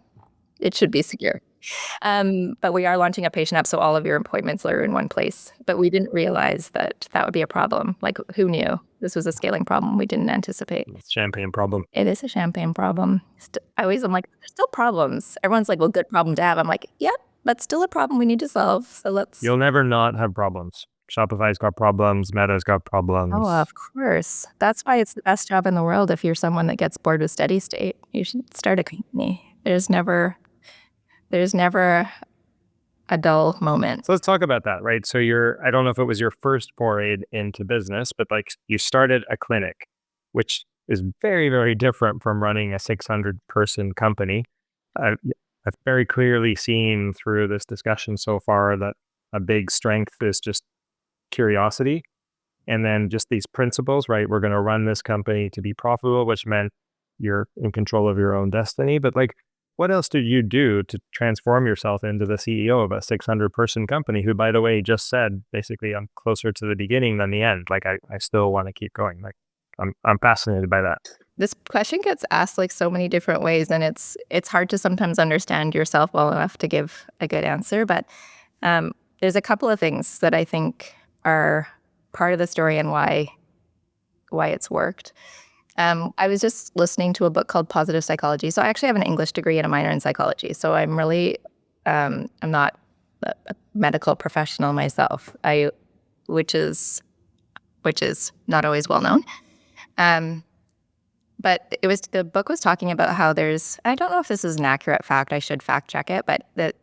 it should be secure. But we are launching a patient app, so all of your appointments are in one place. But we didn't realize that would be a problem. Like, who knew? This was a scaling problem we didn't anticipate. it's a champagne problem. It is a champagne problem. I'm like, there's still problems. Everyone's like, well, good problem to have. I'm like, yep, that's still a problem we need to solve. So let's. You'll never not have problems. Shopify's got problems. Meta's got problems. Oh, of course. That's why it's the best job in the world. If you're someone that gets bored with steady state, you should start a company. There's never a dull moment. So let's talk about that, right? So I don't know if it was your first foray into business, but like you started a clinic, which is very, very different from running a 600-person company. I've very clearly seen through this discussion so far that a big strength is just curiosity. And then just these principles, right? We're going to run this company to be profitable, which meant you're in control of your own destiny. But like, what else did you do to transform yourself into the CEO of a 600-person company who, by the way, just said, basically, I'm closer to the beginning than the end. Like, I still want to keep going. Like, I'm fascinated by that. This question gets asked like so many different ways, and it's hard to sometimes understand yourself well enough to give a good answer. But there's a couple of things that I think are part of the story and why it's worked. I was just listening to a book called Positive Psychology. So I actually have an English degree and a minor in psychology. So I'm really, I'm not a medical professional myself, which is not always well known. But the book was talking about how I don't know if this is an accurate fact, I should fact check it, but that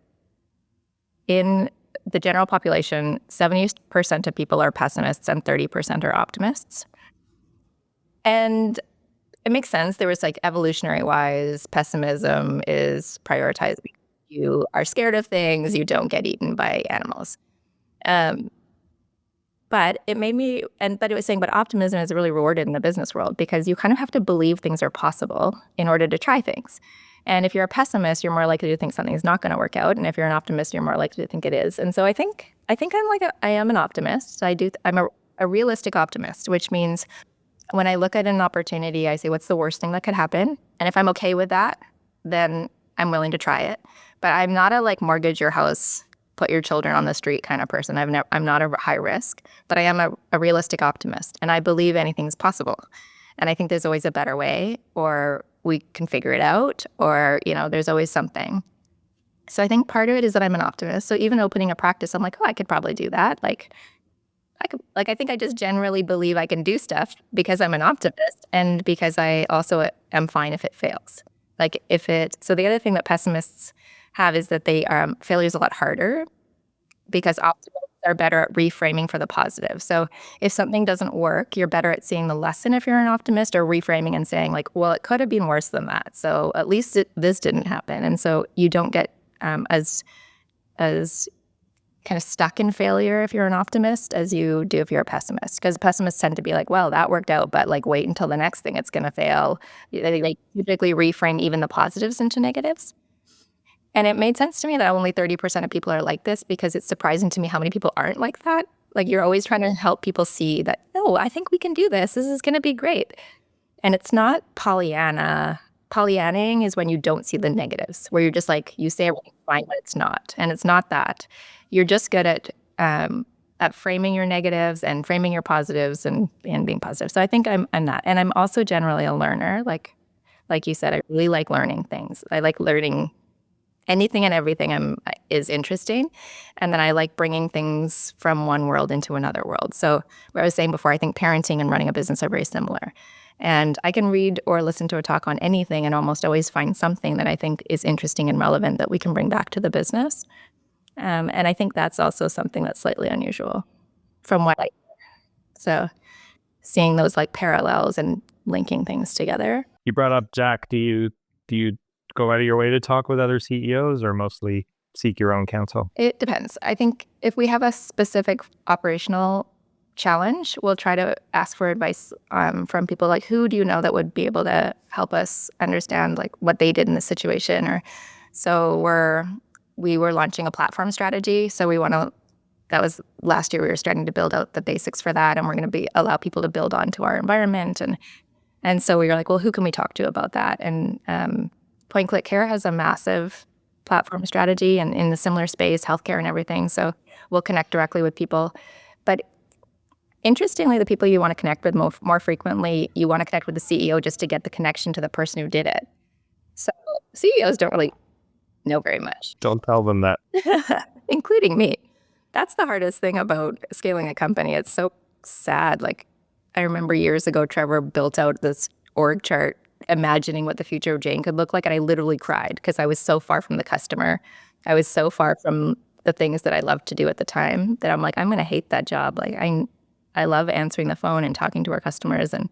in the general population, 70% of people are pessimists and 30% are optimists. And it makes sense. There was like evolutionary wise, pessimism is prioritized. You are scared of things, you don't get eaten by animals. But it made me, but it was saying, but optimism is really rewarded in the business world because you kind of have to believe things are possible in order to try things. And if you're a pessimist, you're more likely to think something's not going to work out. And if you're an optimist, you're more likely to think it is. And so I think I am an optimist. I'm a realistic optimist, which means when I look at an opportunity, I say, what's the worst thing that could happen? And if I'm okay with that, then I'm willing to try it. But I'm not a like mortgage your house, put your children on the street kind of person. I'm not a high risk, but I am a realistic optimist. And I believe anything's possible. And I think there's always a better way, or we can figure it out, or, there's always something. So I think part of it is that I'm an optimist. So even opening a practice, I'm like, oh, I could probably do that. I think I just generally believe I can do stuff because I'm an optimist and because I also am fine if it fails. So the other thing that pessimists have is that failure is a lot harder because optimists are better at reframing for the positive. So if something doesn't work, you're better at seeing the lesson if you're an optimist, or reframing and saying like, well, it could have been worse than that. So at least this didn't happen. And so you don't get as kind of stuck in failure if you're an optimist as you do if you're a pessimist. Because pessimists tend to be like, well, that worked out, but like wait until the next thing, it's going to fail. They typically reframe even the positives into negatives. And it made sense to me that only 30% of people are like this, because it's surprising to me how many people aren't like that. Like, you're always trying to help people see that, oh, I think we can do this. This is going to be great. And it's not Pollyanna. Pollyanning is when you don't see the negatives, where you're just like, you say everything's fine, but it's not. And it's not that. You're just good at framing your negatives and framing your positives and being positive. So I think I'm that. And I'm also generally a learner. Like you said, I really like learning things. I like learning anything and everything is interesting. And then I like bringing things from one world into another world. So what I was saying before, I think parenting and running a business are very similar. And I can read or listen to a talk on anything and almost always find something that I think is interesting and relevant that we can bring back to the business. And I think that's also something that's slightly unusual from what I, so seeing those like parallels and linking things together. You brought up Jack. Do you go out of your way to talk with other CEOs or mostly seek your own counsel? It depends. I think if we have a specific operational challenge, we'll try to ask for advice from people like, who do you know that would be able to help us understand like what they did in the situation? Or so we were launching a platform strategy. So that was last year, we were starting to build out the basics for that, and we're going to allow people to build onto our environment. And so we were like, well, who can we talk to about that? And Point Click Care has a massive platform strategy and in the similar space, healthcare and everything. So we'll connect directly with people. But interestingly, the people you want to connect with more frequently, you want to connect with the CEO just to get the connection to the person who did it. So CEOs don't really know very much. Don't tell them that. Including me. That's the hardest thing about scaling a company. It's so sad. Like, I remember years ago, Trevor built out this org chart imagining what the future of Jane could look like, and I literally cried because I was so far from the customer. I was so far from the things that I loved to do at the time that I'm like, I'm going to hate that job. Like, I love answering the phone and talking to our customers, and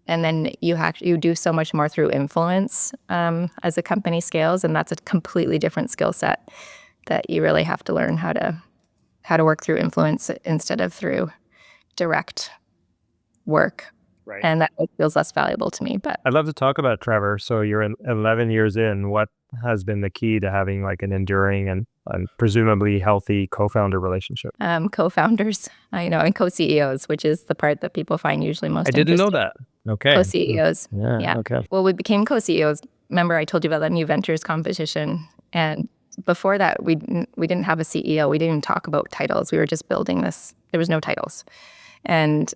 then you do so much more through influence as a company scales, and that's a completely different skill set that you really have to learn how to work through influence instead of through direct work. Right. And that feels less valuable to me. But I'd love to talk about Trevor. So you're 11 years in. What has been the key to having like an enduring and presumably healthy co-founder relationship? Co-founders, and co-CEOs, which is the part that people find usually most I didn't know interesting. that. Okay. Co-CEOs. Yeah. Okay. Well, we became co-CEOs. Remember, I told you about that new ventures competition. And before that, we didn't have a CEO. We didn't even talk about titles. We were just building this. There was no titles. And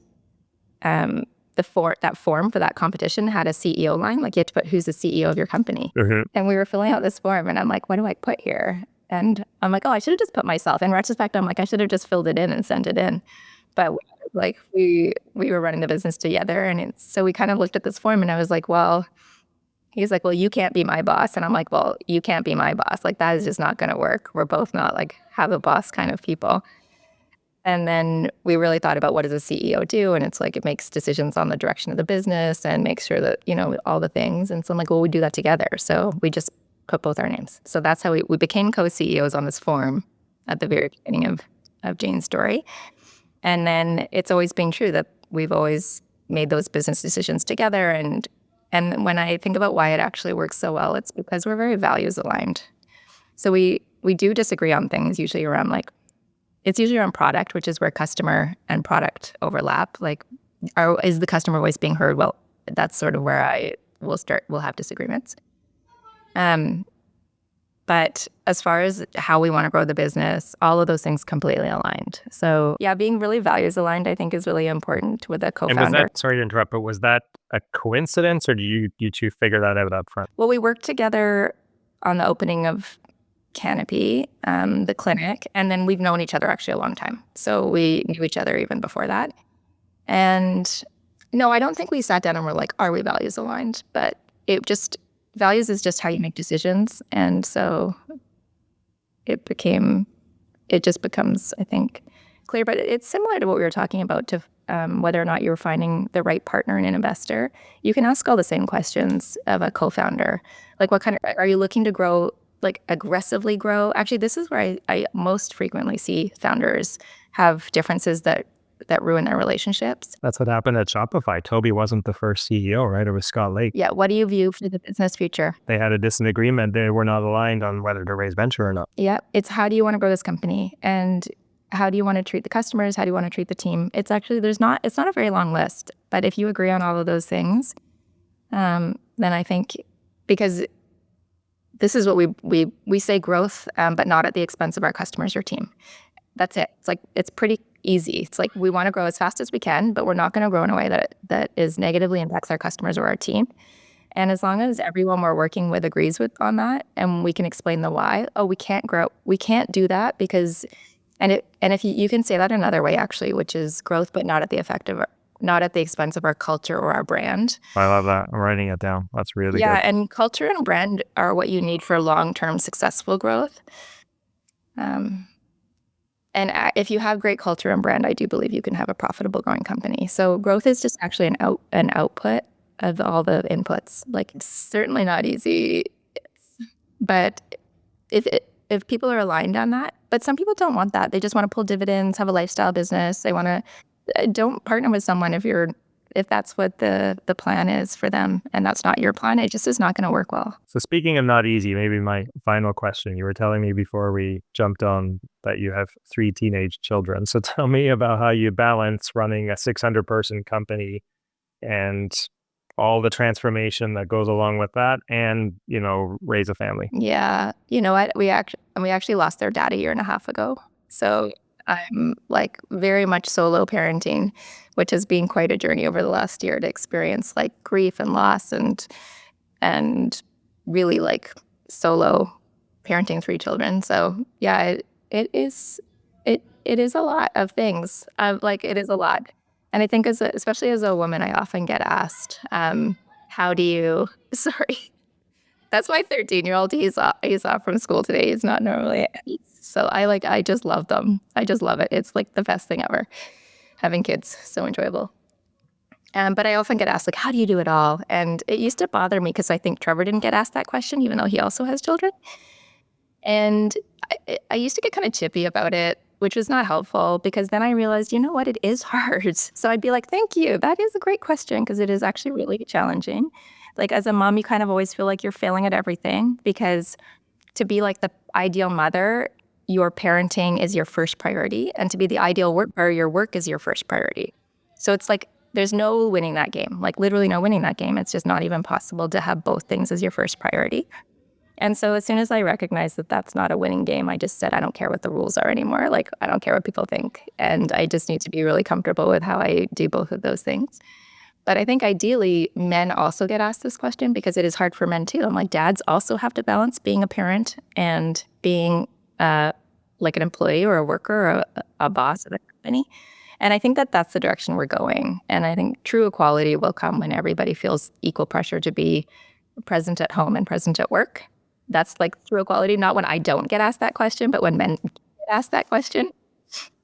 that form for that competition had a CEO line. Like, you had to put who's the CEO of your company. Mm-hmm. And we were filling out this form, and I'm like, what do I put here? And I'm like, oh, I should have just put myself. In retrospect, I'm like, I should have just filled it in and sent it in. But like we were running the business together, and so we kind of looked at this form, and I was like, well, he's like, well, you can't be my boss. And I'm like, well, you can't be my boss. Like, that is just not going to work. We're both not like have a boss kind of people. And then we really thought about what does a CEO do? And it's like, it makes decisions on the direction of the business and makes sure that, all the things. And so I'm like, well, we do that together. So we just put both our names. So that's how we became co-CEOs on this form at the very beginning of Jane's story. And then it's always been true that we've always made those business decisions together. And when I think about why it actually works so well, it's because we're very values aligned. So we do disagree on things usually around it's usually around product, which is where customer and product overlap. Like, is the customer voice being heard? Well, that's sort of where we'll have disagreements. But as far as how we want to grow the business, all of those things completely aligned. So yeah, being really values aligned, I think, is really important with a co-founder. And was that, sorry to interrupt, but was that a coincidence, or did you two figure that out up front? Well, we worked together on the opening of Canopy, the clinic, and then we've known each other actually a long time. So we knew each other even before that. And no, I don't think we sat down and were like, are we values aligned? But values is just how you make decisions. And so it just becomes, I think, clear. But it's similar to what we were talking about to whether or not you're finding the right partner and an investor. You can ask all the same questions of a co-founder. Like, what kind of, are you looking to grow, like aggressively grow? Actually, this is where I most frequently see founders have differences that ruin their relationships. That's what happened at Shopify. Toby wasn't the first CEO, right? It was Scott Lake. Yeah. What do you view for the business future? They had a disagreement. They were not aligned on whether to raise venture or not. Yeah. It's how do you want to grow this company? And how do you want to treat the customers? How do you want to treat the team? It's actually, it's not a very long list. But if you agree on all of those things, then I think, because this is what we say growth, but not at the expense of our customers or team. That's it. It's like, it's pretty easy. It's like, we want to grow as fast as we can, but we're not going to grow in a way that is negatively impacts our customers or our team. And as long as everyone we're working with agrees on that, and we can explain the why, we can't grow. We can't do that because, and if you can say that another way actually, which is growth, but not at the expense of our culture or our brand. I love that. I'm writing it down. That's really good. Yeah, and culture and brand are what you need for long-term successful growth. And if you have great culture and brand, I do believe you can have a profitable growing company. So growth is just actually an output of all the inputs. Like, it's certainly not easy, but if people are aligned on that, but some people don't want that. They just want to pull dividends, have a lifestyle business. They want to don't partner with someone if that's what the plan is for them and that's not your plan. It just is not going to work well. So speaking of not easy, maybe my final question, you were telling me before we jumped on that you have 3 teenage children. So tell me about how you balance running a 600-person company and all the transformation that goes along with that and, raise a family. Yeah. You know what? We actually lost their dad a year and a half ago. So I'm like very much solo parenting, which has been quite a journey over the last year to experience like grief and loss and really like solo parenting 3 children. So yeah, it is a lot of things. Like, it is a lot. And I think especially as a woman, I often get asked, how do you, sorry, that's my 13-year-old. He's off from school today. He's not normally at peace. So I just love them. I just love it. It's like the best thing ever. Having kids, so enjoyable. But I often get asked, like, how do you do it all? And it used to bother me because I think Trevor didn't get asked that question, even though he also has children. And I used to get kind of chippy about it, which was not helpful, because then I realized, you know what, it is hard. So I'd be like, thank you. That is a great question, because it is actually really challenging. Like, as a mom, you kind of always feel like you're failing at everything, because to be like the ideal mother, your parenting is your first priority. And to be the ideal worker, your work is your first priority. So it's like, there's no winning that game, like literally no winning that game. It's just not even possible to have both things as your first priority. And so as soon as I recognized that that's not a winning game, I just said, I don't care what the rules are anymore. Like, I don't care what people think. And I just need to be really comfortable with how I do both of those things. But I think ideally, men also get asked this question because it is hard for men too. I'm like, dads also have to balance being a parent and being like an employee or a worker or a boss of a company. And I think that that's the direction we're going. And I think true equality will come when everybody feels equal pressure to be present at home and present at work. That's like true equality, not when I don't get asked that question, but when men get asked that question.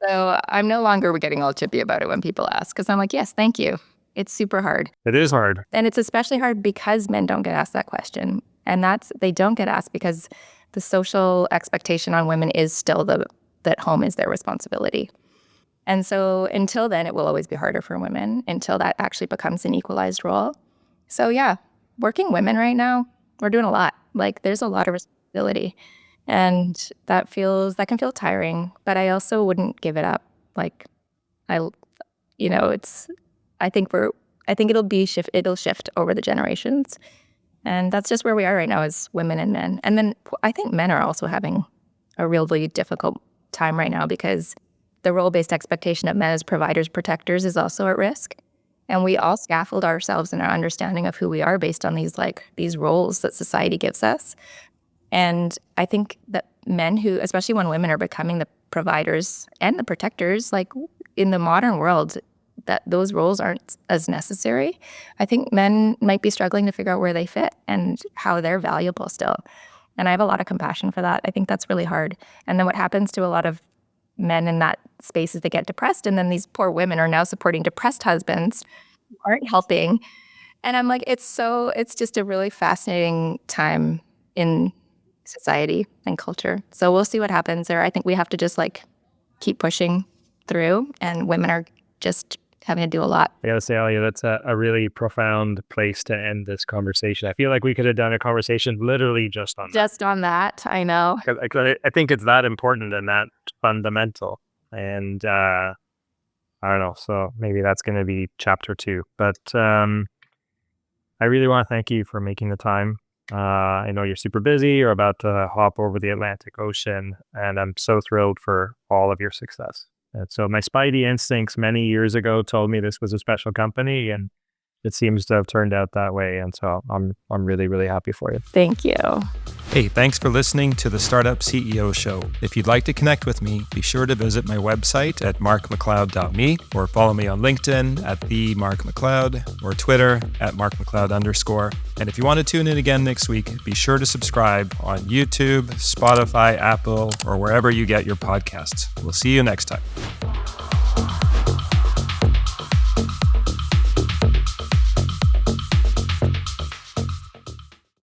So I'm no longer getting all chippy about it when people ask, because I'm like, yes, thank you. It's super hard. It is hard. And it's especially hard because men don't get asked that question. And they don't get asked because the social expectation on women is still that home is their responsibility. And so until then, it will always be harder for women until that actually becomes an equalized role. So yeah, working women right now, we're doing a lot. Like, there's a lot of responsibility, and that can feel tiring, but I also wouldn't give it up. Like, I think it'll shift over the generations. And that's just where we are right now as women and men. And then I think men are also having a really difficult time right now, because the role-based expectation of men as providers, protectors is also at risk. And we all scaffold ourselves in our understanding of who we are based on these roles that society gives us. And I think that men who, especially when women are becoming the providers and the protectors, like in the modern world, that those roles aren't as necessary. I think men might be struggling to figure out where they fit and how they're valuable still. And I have a lot of compassion for that. I think that's really hard. And then what happens to a lot of men in that space is they get depressed, and then these poor women are now supporting depressed husbands who aren't helping. And I'm like, it's just a really fascinating time in society and culture. So we'll see what happens there. I think we have to just like keep pushing through, and women are just having to do a lot. I gotta say, Alia, that's a really profound place to end this conversation. I feel like we could have done a conversation literally just on that. Just on that, I know. I think it's that important and that fundamental. And I don't know, so maybe that's going to be chapter 2. But I really want to thank you for making the time. I know you're super busy. You're about to hop over the Atlantic Ocean, and I'm so thrilled for all of your success. And so my spidey instincts many years ago told me this was a special company, and it seems to have turned out that way. And so I'm really, really happy for you. Thank you. Hey, thanks for listening to the Startup CEO Show. If you'd like to connect with me, be sure to visit my website at markmacleod.me or follow me on LinkedIn at @themarkmacleod or Twitter at @markmacleod_. And if you want to tune in again next week, be sure to subscribe on YouTube, Spotify, Apple, or wherever you get your podcasts. We'll see you next time.